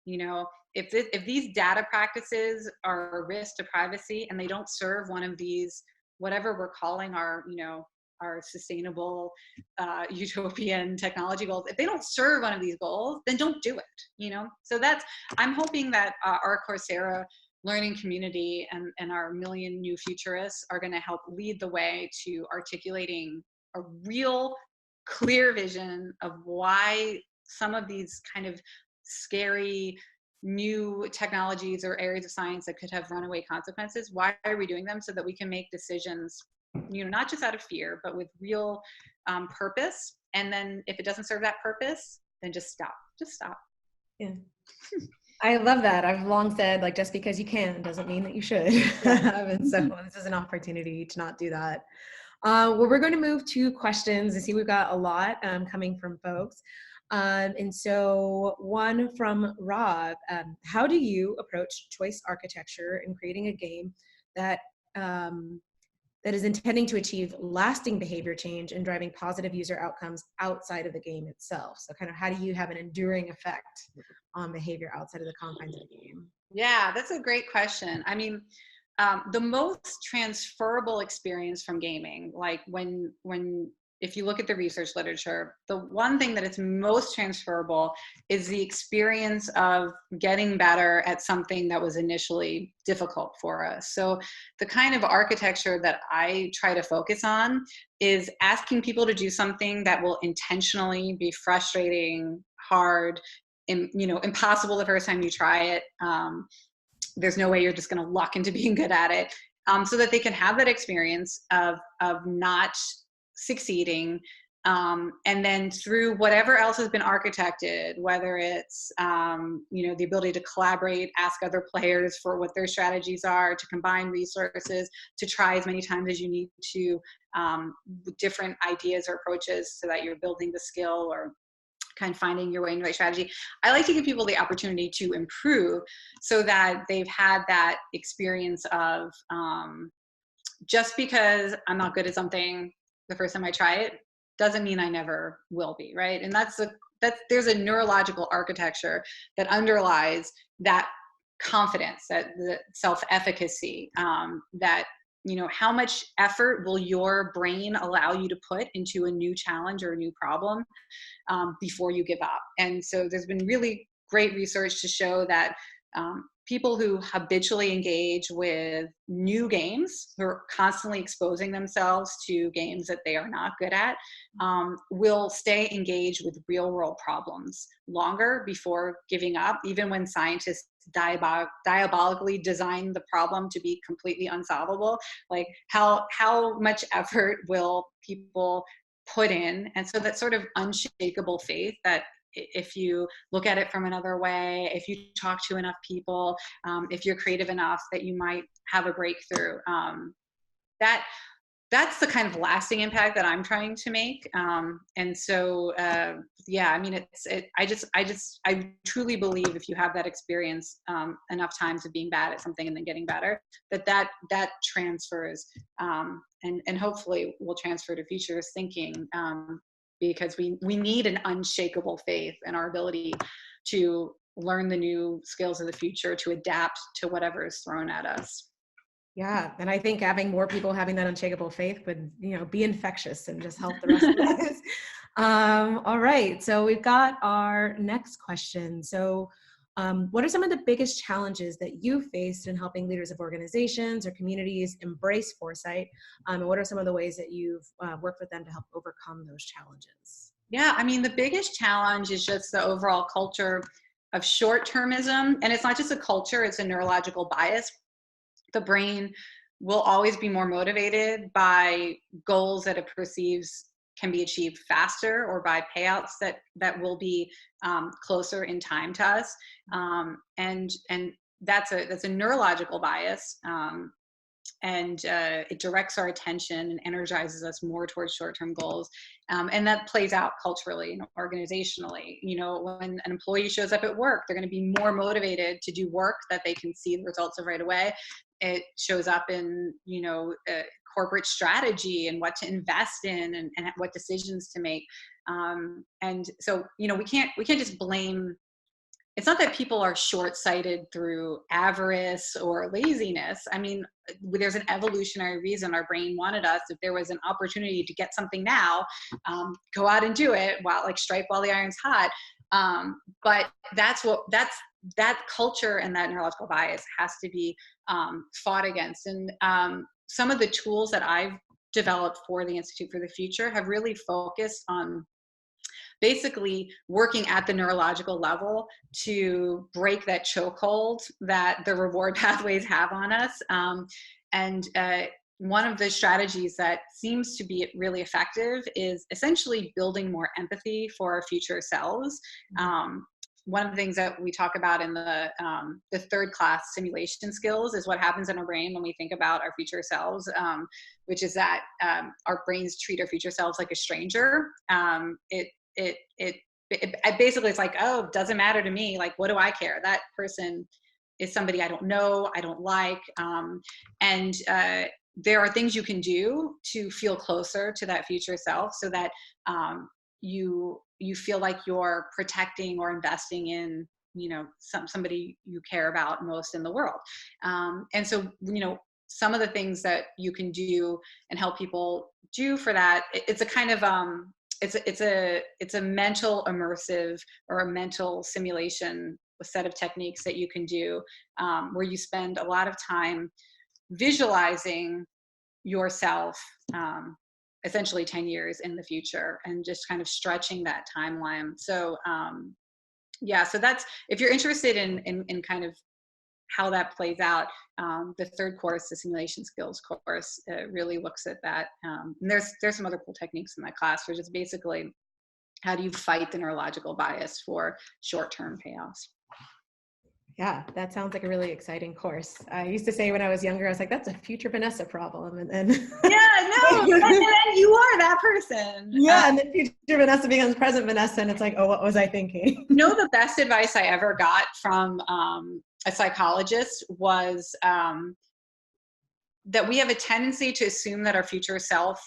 You know, if these data practices are a risk to privacy and they don't serve one of these, whatever we're calling our, you know, our sustainable utopian technology goals, if they don't serve one of these goals, then don't do it, you know? So that's, I'm hoping that our Coursera learning community and our million new futurists are going to help lead the way to articulating a real clear vision of why some of these kind of scary new technologies or areas of science that could have runaway consequences, why are we doing them, so that we can make decisions, you know, not just out of fear, but with real purpose. And then if it doesn't serve that purpose, then just stop.
Yeah. I love that. I've long said, like, just because you can doesn't mean that you should. And so this is an opportunity to not do that. Well, we're going to move to questions. I see we've got a lot coming from folks. And so one from Rob, how do you approach choice architecture in creating a game that that is intending to achieve lasting behavior change and driving positive user outcomes outside of the game itself? So kind of how do you have an enduring effect on behavior outside of the confines of the game?
Yeah, that's a great question. I mean, the most transferable experience from gaming, like when if you look at the research literature, the one thing that is most transferable is the experience of getting better at something that was initially difficult for us. So the kind of architecture that I try to focus on is asking people to do something that will intentionally be frustrating, hard, and, you know, impossible the first time you try it. There's no way you're just going to luck into being good at it, so that they can have that experience of not succeeding, and then through whatever else has been architected, whether it's you know, the ability to collaborate, ask other players for what their strategies are, to combine resources, to try as many times as you need to, different ideas or approaches, so that you're building the skill or kind of finding your way in the right strategy. I like to give people the opportunity to improve, so that they've had that experience of, just because I'm not good at something the first time I try it doesn't mean I never will be, right? And there's a neurological architecture that underlies that confidence, that the self-efficacy, that, you know, how much effort will your brain allow you to put into a new challenge or a new problem, before you give up. And so there's been really great research to show that people who habitually engage with new games, who are constantly exposing themselves to games that they are not good at, will stay engaged with real world problems longer before giving up, even when scientists diabolically design the problem to be completely unsolvable. Like how much effort will people put in? And so that sort of unshakable faith that if you look at it from another way, if you talk to enough people, if you're creative enough, that you might have a breakthrough. That's the kind of lasting impact that I'm trying to make. And so, yeah, I mean, I truly believe if you have that experience enough times of being bad at something and then getting better, that transfers, and hopefully will transfer to futures thinking, because we need an unshakable faith in our ability to learn the new skills of the future, to adapt to whatever is thrown at us.
Yeah, and I think having more people having that unshakable faith would, you know, be infectious and just help the rest of us. All right, so we've got our next question. So, what are some of the biggest challenges that you faced in helping leaders of organizations or communities embrace foresight? And what are some of the ways that you've worked with them to help overcome those challenges?
Yeah, I mean, the biggest challenge is just the overall culture of short-termism, and it's not just a culture; it's a neurological bias. The brain will always be more motivated by goals that it perceives can be achieved faster, or by payouts that will be closer in time to us, and that's a neurological bias, it directs our attention and energizes us more towards short-term goals. And that plays out culturally and organizationally. You know, when an employee shows up at work, they're going to be more motivated to do work that they can see the results of right away. It shows up in, you know, corporate strategy and what to invest in, and what decisions to make. And so, you know, we can't just blame. It's not that people are short-sighted through avarice or laziness. I mean, there's an evolutionary reason our brain wanted us. If there was an opportunity to get something now, go out and do it, while like strike while the iron's hot. But that culture and that neurological bias has to be fought against. And some of the tools that I've developed for the Institute for the Future have really focused on basically working at the neurological level to break that chokehold that the reward pathways have on us. And one of the strategies that seems to be really effective is essentially building more empathy for our future selves. One of the things that we talk about in the third class simulation skills is what happens in our brain when we think about our future selves, which is that our brains treat our future selves like a stranger. It basically, it's like, oh, it doesn't matter to me. Like, what do I care? That person is somebody I don't know, I don't like. And there are things you can do to feel closer to that future self, so that you feel like you're protecting or investing in, you know, somebody you care about most in the world. And so, you know, some of the things that you can do and help people do for that, it's a kind of it's a mental immersive, or a mental simulation, a set of techniques that you can do, where you spend a lot of time visualizing yourself essentially 10 years in the future, and just kind of stretching that timeline. So yeah, so that's, if you're interested in kind of how that plays out, the third course, the simulation skills course, really looks at that. And there's some other cool techniques in that class, which is basically, how do you fight the neurological bias for short-term payoffs?
Yeah, that sounds like a really exciting course. I used to say when I was younger, I was like, that's a future Vanessa problem. And then
yeah, no, and then you are that person.
Yeah, and then future Vanessa becomes present Vanessa, and it's like, oh, what was I thinking?
You know, the best advice I ever got from a psychologist was that we have a tendency to assume that our future self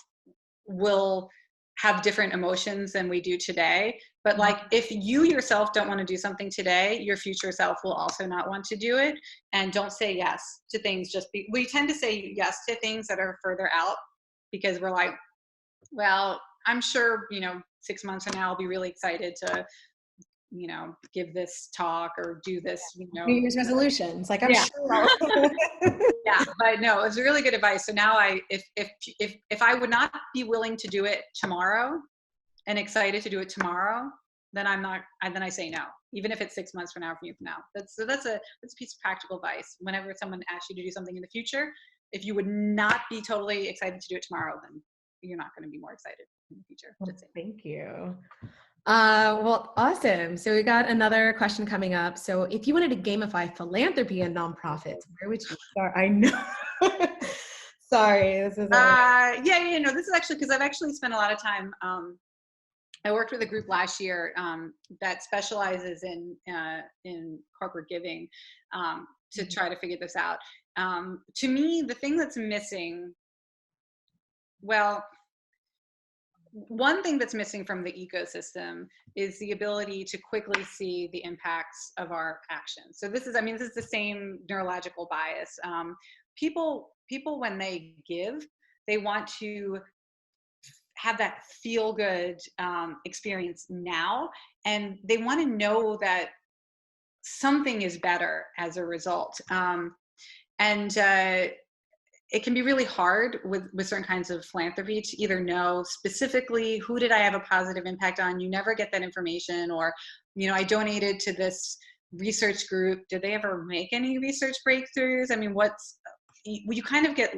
will have different emotions than we do today. But like, if you yourself don't want to do something today, your future self will also not want to do it. And don't say yes to things. We tend to say yes to things that are further out, because we're like, well, I'm sure, you know, 6 months from now I'll be really excited to, you know, give this talk or do this, you know.
New Year's resolutions. Like, I'm sure.
Yeah, but no, it's really good advice. So now if I would not be willing to do it tomorrow and excited to do it tomorrow, then then I say no, even if it's 6 months from now, from now. That's a piece of practical advice. Whenever someone asks you to do something in the future, if you would not be totally excited to do it tomorrow, then you're not going to be more excited in the future.
Well, thank you. Well, awesome. So we got another question coming up. So if you wanted to gamify philanthropy and nonprofits, where would you start? I know. Sorry, this is
no, this is actually, because I've actually spent a lot of time. I worked with a group last year that specializes in corporate giving, to try to figure this out. To me, the thing that's missing, well, one thing that's missing from the ecosystem is the ability to quickly see the impacts of our actions. So this is the same neurological bias. People, when they give, they want to have that feel good experience now, and they want to know that something is better as a result. It can be really hard with certain kinds of philanthropy to either know specifically, who did I have a positive impact on? You never get that information. Or, you know, I donated to this research group. Did they ever make any research breakthroughs? I mean, you kind of get,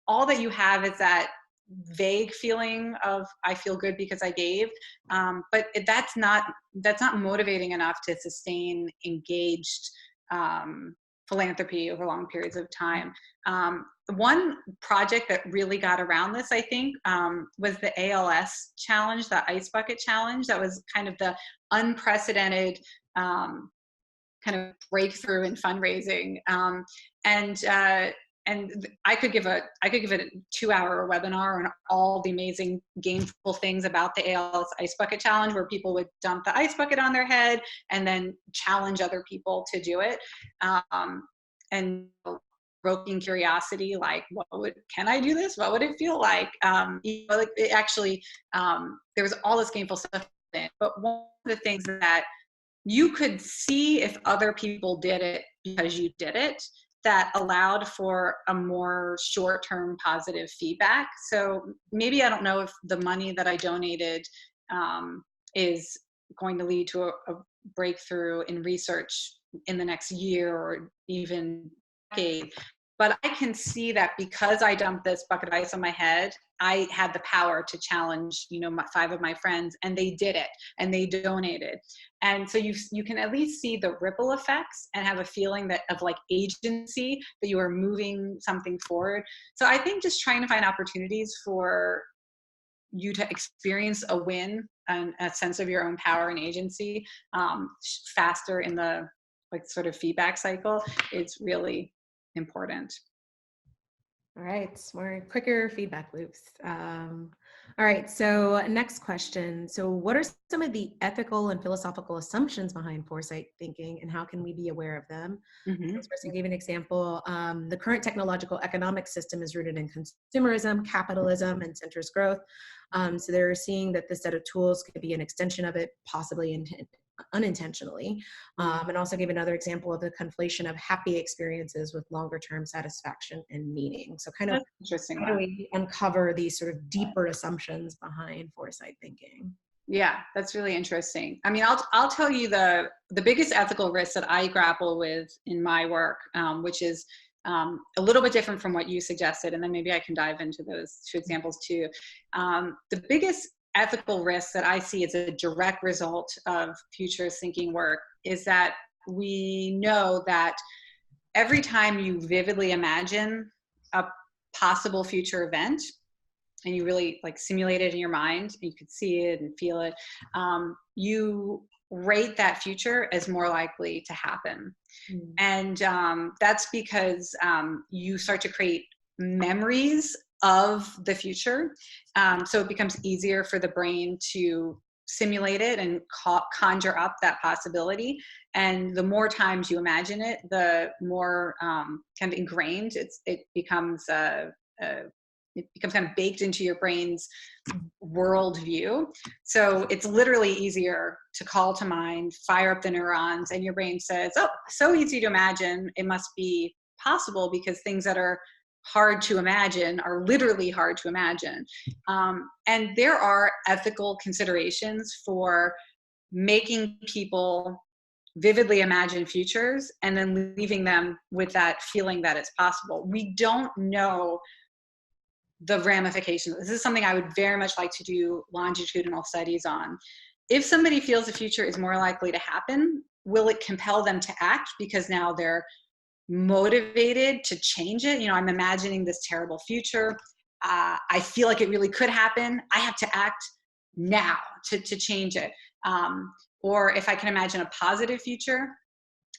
all that you have is that vague feeling of, I feel good because I gave. But that's not motivating enough to sustain engaged philanthropy over long periods of time. One project that really got around this, I think, was the ALS challenge, the Ice Bucket Challenge. That was kind of the unprecedented kind of breakthrough in fundraising. And I could give a 2-hour webinar on all the amazing gameful things about the ALS Ice Bucket Challenge, where people would dump the ice bucket on their head and then challenge other people to do it. And provoking curiosity, like, can I do this? What would it feel like? Like it actually, there was all this gameful stuff in it. But one of the things that you could see if other people did it because you did it, that allowed for a more short-term positive feedback. So maybe I don't know if the money that I donated is going to lead to a breakthrough in research in the next year or even decade. But I can see that because I dumped this bucket of ice on my head, I had the power to challenge, 5 of my friends, and they did it, and they donated. And so you can at least see the ripple effects and have a feeling of like agency, that you are moving something forward. So I think just trying to find opportunities for you to experience a win and a sense of your own power and agency faster in the like sort of feedback cycle is really important.
All right, more quicker feedback loops. All right, so next question. So what are some of the ethical and philosophical assumptions behind foresight thinking, and how can we be aware of them?
Mm-hmm.
This person gave an example. The current technological economic system is rooted in consumerism, capitalism, and centers growth. So they're seeing that this set of tools could be an extension of it, possibly unintentionally, and also gave another example of the conflation of happy experiences with longer term satisfaction and meaning. So kind of
interesting.
How do we uncover these sort of deeper assumptions behind foresight thinking?
Yeah, that's really interesting. I mean, I'll tell you the biggest ethical risks that I grapple with in my work, which is a little bit different from what you suggested, and then maybe I can dive into those 2 examples too. The biggest ethical risks that I see as a direct result of futures thinking work is that we know that every time you vividly imagine a possible future event and you really like simulate it in your mind, and you could see it and feel it, you rate that future as more likely to happen. And that's because you start to create memories of the future. So it becomes easier for the brain to simulate it and conjure up that possibility. And the more times you imagine it, the more kind of ingrained it becomes kind of baked into your brain's worldview. So it's literally easier to call to mind, fire up the neurons, and your brain says, oh, so easy to imagine, it must be possible, because things that are hard to imagine are literally hard to imagine. And there are ethical considerations for making people vividly imagine futures and then leaving them with that feeling that it's possible. We don't know the ramifications. This is something I would very much like to do longitudinal studies on. If somebody feels the future is more likely to happen, will it compel them to act because now they're motivated to change it? I'm imagining this terrible future. I feel like it really could happen. I have to act now to change it. Or if I can imagine a positive future,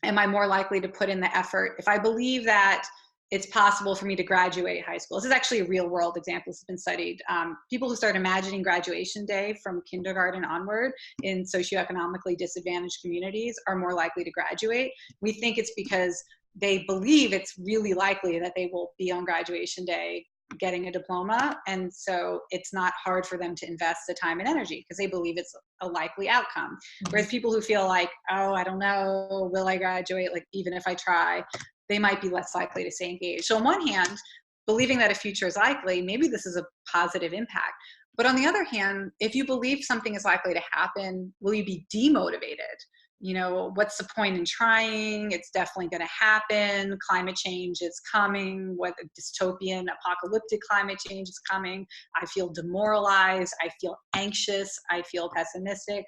am I more likely to put in the effort? If I believe that it's possible for me to graduate high school. This is actually a real world example. This has been studied. People who start imagining graduation day from kindergarten onward in socioeconomically disadvantaged communities are more likely to graduate. We think it's because they believe it's really likely that they will be on graduation day getting a diploma. And so it's not hard for them to invest the time and energy because they believe it's a likely outcome. Mm-hmm. Whereas people who feel like, oh, I don't know, will I graduate? Like, even if I try, they might be less likely to stay engaged. So on one hand, believing that a future is likely, maybe this is a positive impact. But on the other hand, if you believe something is likely to happen, will you be demotivated? you know, what's the point in trying? It's definitely going to happen. Climate change is coming. What dystopian, apocalyptic climate change is coming. I feel demoralized. I feel anxious. I feel pessimistic.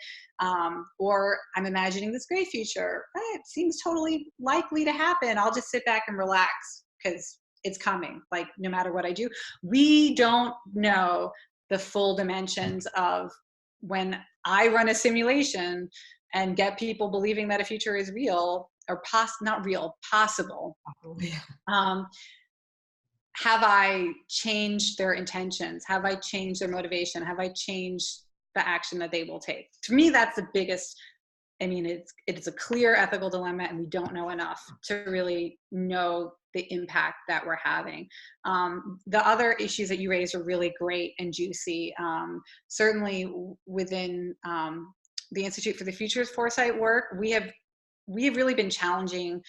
Or I'm imagining this great future. It seems totally likely to happen. I'll just sit back and relax because it's coming. Like, no matter what I do, we don't know the full dimensions of when I run a simulation and get people believing that a future is real or not real, possible. Have I changed their intentions? Have I changed their motivation? Have I changed the action that they will take? To me, that's the biggest. I mean, it's a clear ethical dilemma, and we don't know enough to really know the impact that we're having. The other issues that you raised are really great and juicy. Certainly within the Institute for the Future's foresight work, we have really been challenging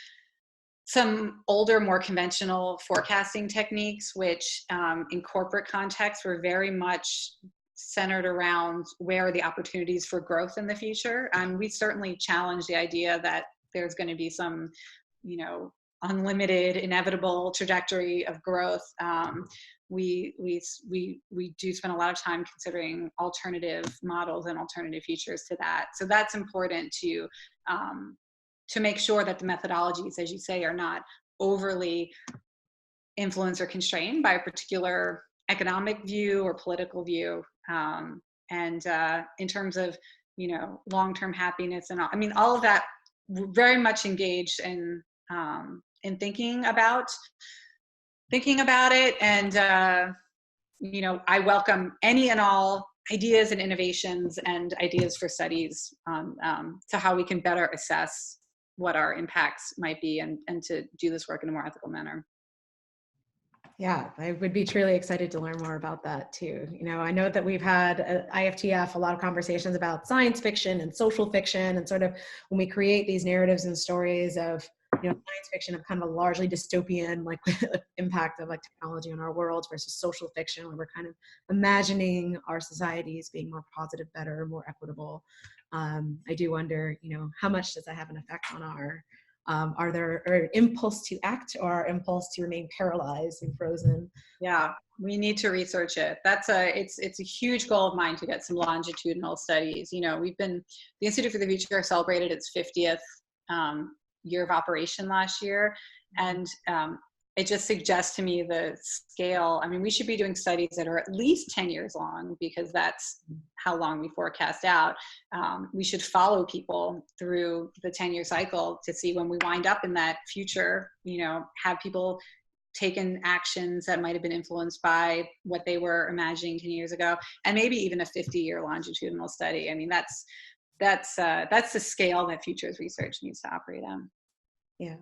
some older, more conventional forecasting techniques, which in corporate context were very much centered around where are the opportunities for growth in the future. And we certainly challenge the idea that there's going to be some, you know, unlimited, inevitable trajectory of growth. We do spend a lot of time considering alternative models and alternative futures to that. So that's important to make sure that the methodologies, as you say, are not overly influenced or constrained by a particular economic view or political view. And in terms of, you know, long-term happiness and all, I mean, all of that, we're very much engaged in thinking about it. And, you know, I welcome any and all ideas and innovations and ideas for studies to how we can better assess what our impacts might be and to do this work in a more ethical manner.
Yeah, I would be truly excited to learn more about that too. You know, I know that we've had at IFTF a lot of conversations about science fiction and social fiction, and sort of when we create these narratives and stories of, you know, science fiction of kind of a largely dystopian like impact of like technology on our world versus social fiction where we're kind of imagining our societies being more positive, better, more equitable. I do wonder, you know, how much does that have an effect on our are there an impulse to act or impulse to remain paralyzed and frozen?
Yeah, we need to research it. It's a huge goal of mine to get some longitudinal studies. You know, the Institute for the Future celebrated its 50th year of operation last year, and it just suggests to me the scale. I mean, we should be doing studies that are at least 10 years long because that's how long we forecast out. We should follow people through the 10-year cycle to see when we wind up in that future, you know, have people taken actions that might have been influenced by what they were imagining 10 years ago, and maybe even a 50-year longitudinal study. I mean, that's the scale that futures research needs to operate on.
Yeah.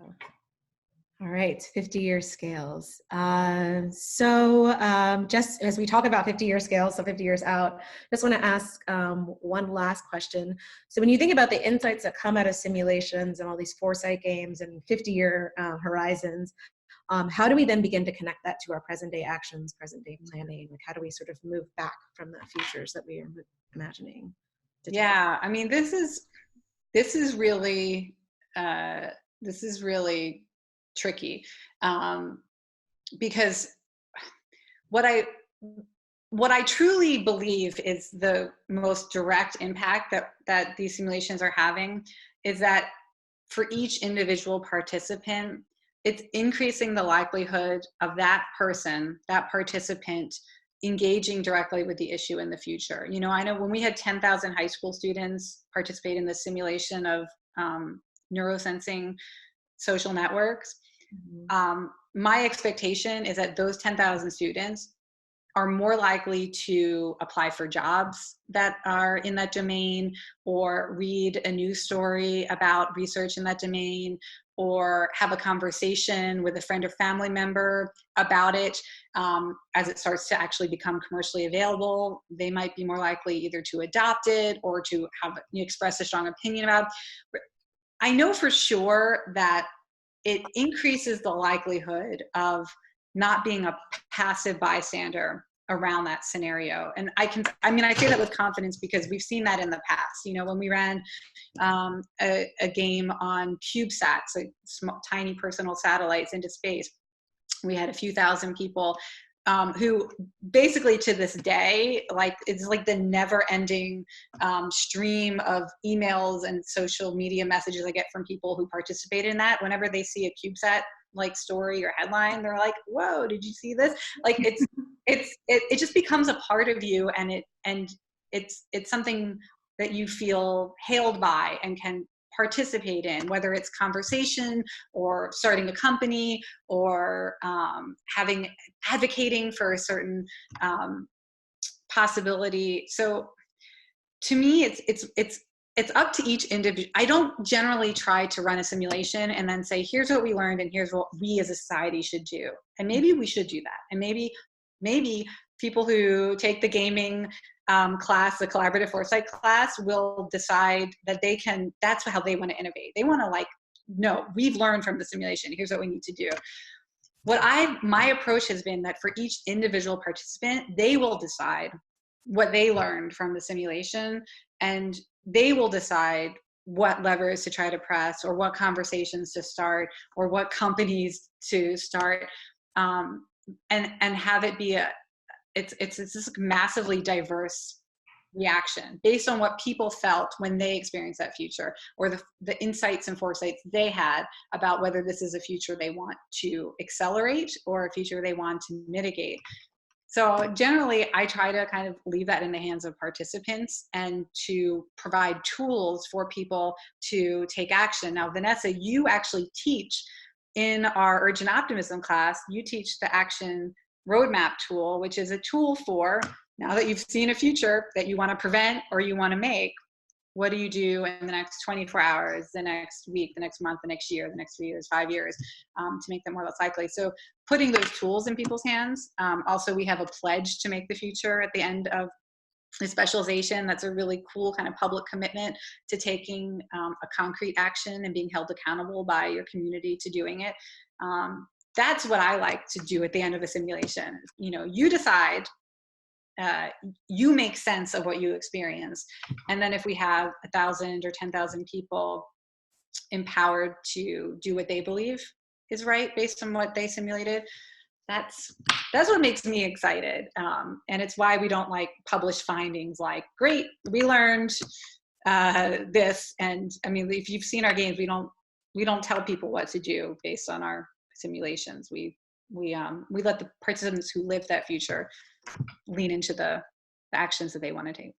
All right, 50-year scales. Just as we talk about 50-year scales, so 50 years out, just want to ask one last question. So when you think about the insights that come out of simulations and all these foresight games and 50-year horizons, how do we then begin to connect that to our present day actions, present day planning? Like, how do we sort of move back from the futures that we are imagining?
Yeah, I mean, this is really tricky, because what I truly believe is the most direct impact that these simulations are having is that for each individual participant, it's increasing the likelihood of that participant engaging directly with the issue in the future. You know, I know when we had 10,000 high school students participate in the simulation of neurosensing social networks, my expectation is that those 10,000 students are more likely to apply for jobs that are in that domain, or read a news story about research in that domain, or have a conversation with a friend or family member about it. As it starts to actually become commercially available, they might be more likely either to adopt it or to express a strong opinion about it. I know for sure that it increases the likelihood of not being a passive bystander around that scenario. And I say that with confidence because we've seen that in the past. You know, when we ran a game on CubeSats, like small, tiny personal satellites into space, we had a few thousand people who basically to this day, like it's like the never ending stream of emails and social media messages I get from people who participated in that. Whenever they see a CubeSat like story or headline, they're like, whoa, did you see this? Like it just becomes a part of you, and it's something that you feel hailed by and can participate in, whether it's conversation or starting a company or advocating for a certain possibility. So to me, it's up to each individual. I don't generally try to run a simulation and then say, here's what we learned and here's what we as a society should do. And maybe we should do that. And maybe people who take the gaming class, the collaborative foresight class, will decide that that's how they want to innovate. They want to like, no, we've learned from the simulation. Here's what we need to do. My approach has been that for each individual participant, they will decide what they learned from the simulation, and they will decide what levers to try to press, or what conversations to start, or what companies to start, and have it be it's this massively diverse reaction based on what people felt when they experienced that future, or the insights and foresights they had about whether this is a future they want to accelerate or a future they want to mitigate. So generally, I try to kind of leave that in the hands of participants and to provide tools for people to take action. Now, Vanessa, you actually teach in our Urgent Optimism class, you teach the Action Roadmap tool, which is a tool for, now that you've seen a future that you want to prevent or you want to make, what do you do in the next 24 hours, the next week, the next month, the next year, the next 3 years, 5 years, to make them more less likely. So putting those tools in people's hands. Also, we have a pledge to make the future at the end of the specialization. That's a really cool kind of public commitment to taking a concrete action and being held accountable by your community to doing it. That's what I like to do at the end of a simulation. You know, you decide, you make sense of what you experience. And then if we have 1,000 or 10,000 people empowered to do what they believe is right based on what they simulated, that's what makes me excited. And it's why we don't like publish findings like, great, we learned this. And I mean, if you've seen our games, we don't tell people what to do based on our simulations. We let the participants who live that future lean into the actions that they want to take.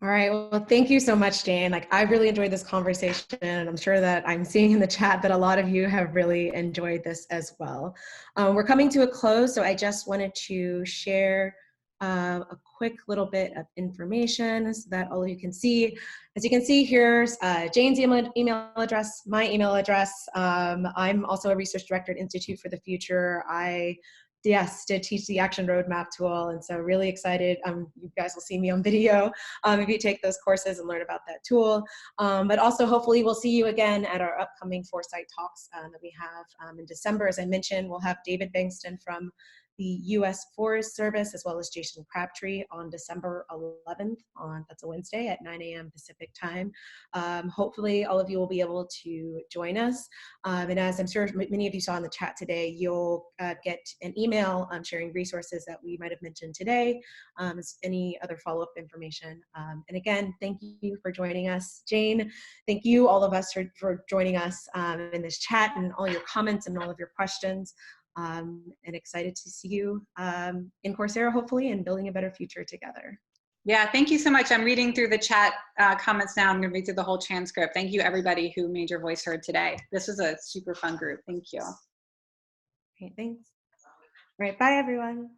All right. Well, thank you so much, Jane. Like, I really enjoyed this conversation, and I'm sure that I'm seeing in the chat that a lot of you have really enjoyed this as well. We're coming to a close, so I just wanted to share a quick little bit of information so that all of you can see. As you can see, here's Jane's email address, my email address. I'm also a research director at Institute for the Future. I did teach the Action Roadmap tool, and so really excited. You guys will see me on video if you take those courses and learn about that tool. But also, hopefully, we'll see you again at our upcoming Foresight Talks that we have in December. As I mentioned, we'll have David Bankston from the U.S. Forest Service, as well as Jason Crabtree on December 11th. That's a Wednesday at 9 a.m. Pacific time. Hopefully, all of you will be able to join us. And as I'm sure many of you saw in the chat today, you'll get an email sharing resources that we might have mentioned today, as any other follow-up information. And again, thank you for joining us. Jane, thank you, all of us, for joining us in this chat and all your comments and all of your questions. And excited to see you in Coursera, hopefully, and building a better future together.
Yeah, thank you so much. I'm reading through the chat comments now. I'm going to read through the whole transcript. Thank you, everybody who made your voice heard today. This was a super fun group. Thank you.
Okay, thanks. All right, bye, everyone.